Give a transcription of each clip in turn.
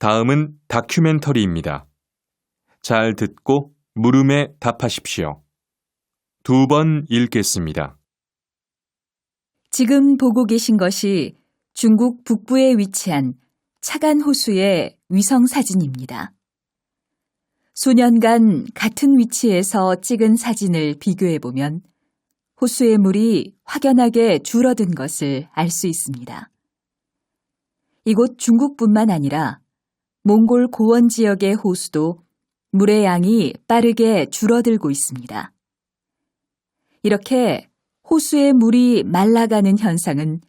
다음은 다큐멘터리입니다. 잘 듣고 물음에 답하십시오. 2번 읽겠습니다. 지금 보고 계신 것이 중국 북부에 위치한 차간 호수의 위성 사진입니다. 수년간 같은 위치에서 찍은 사진을 비교해보면 호수의 물이 확연하게 줄어든 것을 알 수 있습니다. 이곳 중국뿐만 아니라 몽골 고원 지역의 호수도 물의 양이 빠르게 줄어들고 있습니다. 이렇게 호수의 물이 말라가는 현상은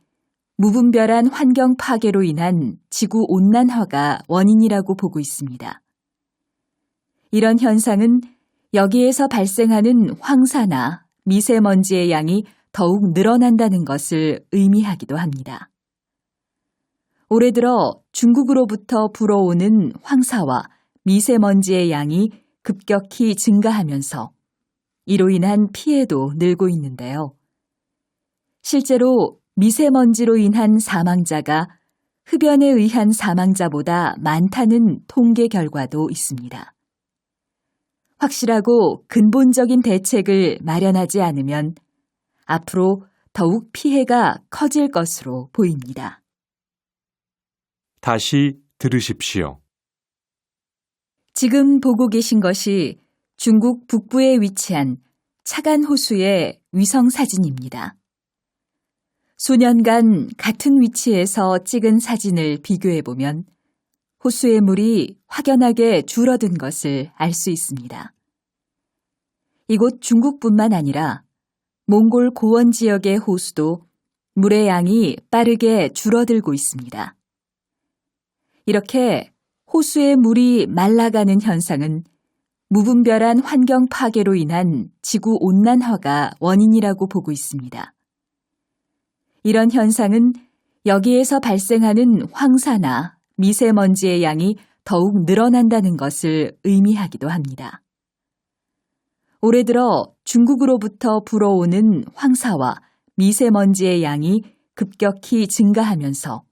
무분별한 환경 파괴로 인한 지구 온난화가 원인이라고 보고 있습니다. 이런 현상은 여기에서 발생하는 황사나 미세먼지의 양이 더욱 늘어난다는 것을 의미하기도 합니다. 올해 들어 중국으로부터 불어오는 황사와 미세먼지의 양이 급격히 증가하면서 이로 인한 피해도 늘고 있는데요. 실제로 미세먼지로 인한 사망자가 흡연에 의한 사망자보다 많다는 통계 결과도 있습니다. 확실하고 근본적인 대책을 마련하지 않으면 앞으로 더욱 피해가 커질 것으로 보입니다. 다시 들으십시오. 지금 보고 계신 것이 중국 북부에 위치한 차간 호수의 위성 사진입니다. 수년간 같은 위치에서 찍은 사진을 비교해보면 호수의 물이 확연하게 줄어든 것을 알 수 있습니다. 이곳 중국뿐만 아니라 몽골 고원 지역의 호수도 물의 양이 빠르게 줄어들고 있습니다. 이렇게 호수의 물이 말라가는 현상은 무분별한 환경 파괴로 인한 지구 온난화가 원인이라고 보고 있습니다. 이런 현상은 여기에서 발생하는 황사나 미세먼지의 양이 더욱 늘어난다는 것을 의미하기도 합니다. 올해 들어 중국으로부터 불어오는 황사와 미세먼지의 양이 급격히 증가하면서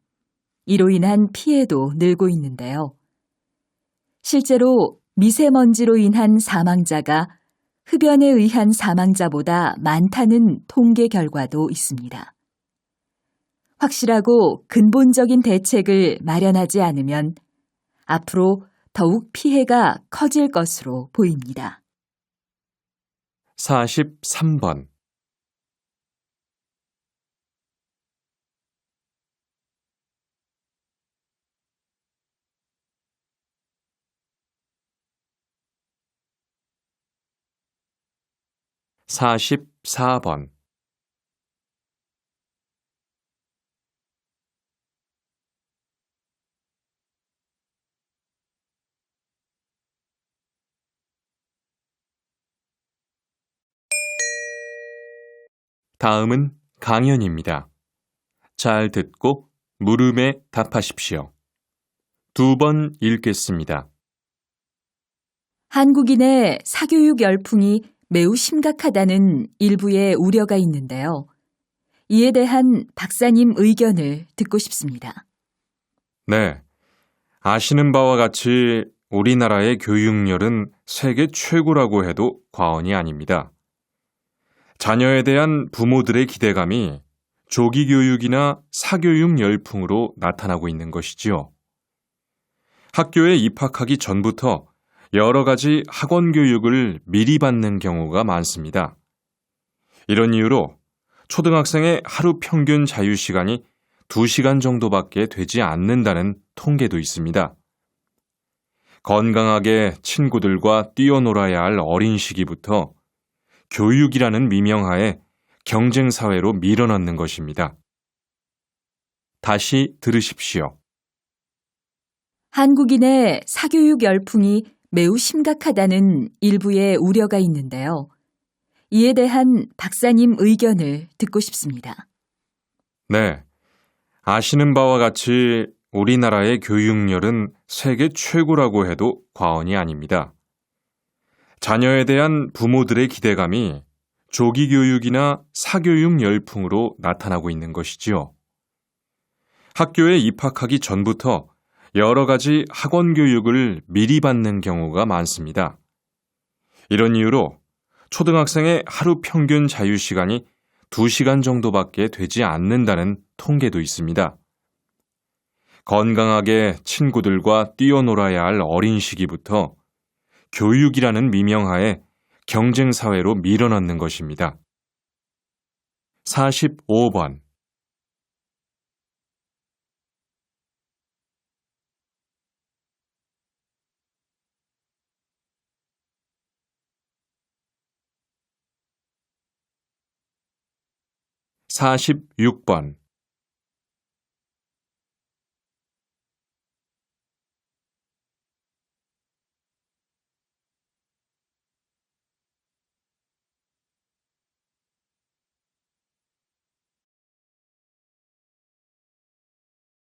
이로 인한 피해도 늘고 있는데요. 실제로 미세먼지로 인한 사망자가 흡연에 의한 사망자보다 많다는 통계 결과도 있습니다. 확실하고 근본적인 대책을 마련하지 않으면 앞으로 더욱 피해가 커질 것으로 보입니다. 43번 44번 다음은 강연입니다. 잘 듣고 물음에 답하십시오. 2번 읽겠습니다. 한국인의 사교육 열풍이 매우 심각하다는 일부의 우려가 있는데요. 이에 대한 박사님 의견을 듣고 싶습니다. 네, 아시는 바와 같이 우리나라의 교육열은 세계 최고라고 해도 과언이 아닙니다. 자녀에 대한 부모들의 기대감이 조기 교육이나 사교육 열풍으로 나타나고 있는 것이지요. 학교에 입학하기 전부터 여러 가지 학원 교육을 미리 받는 경우가 많습니다. 이런 이유로 초등학생의 하루 평균 자유시간이 2시간 정도밖에 되지 않는다는 통계도 있습니다. 건강하게 친구들과 뛰어놀아야 할 어린 시기부터 교육이라는 미명하에 경쟁사회로 밀어넣는 것입니다. 다시 들으십시오. 한국인의 사교육 열풍이 매우 심각하다는 일부의 우려가 있는데요. 이에 대한 박사님 의견을 듣고 싶습니다. 네, 아시는 바와 같이 우리나라의 교육열은 세계 최고라고 해도 과언이 아닙니다. 자녀에 대한 부모들의 기대감이 조기 교육이나 사교육 열풍으로 나타나고 있는 것이지요. 학교에 입학하기 전부터 여러 가지 학원 교육을 미리 받는 경우가 많습니다. 이런 이유로 초등학생의 하루 평균 자유시간이 2시간 정도밖에 되지 않는다는 통계도 있습니다. 건강하게 친구들과 뛰어놀아야 할 어린 시기부터 교육이라는 미명하에 경쟁사회로 밀어넣는 것입니다. 45번. 46번.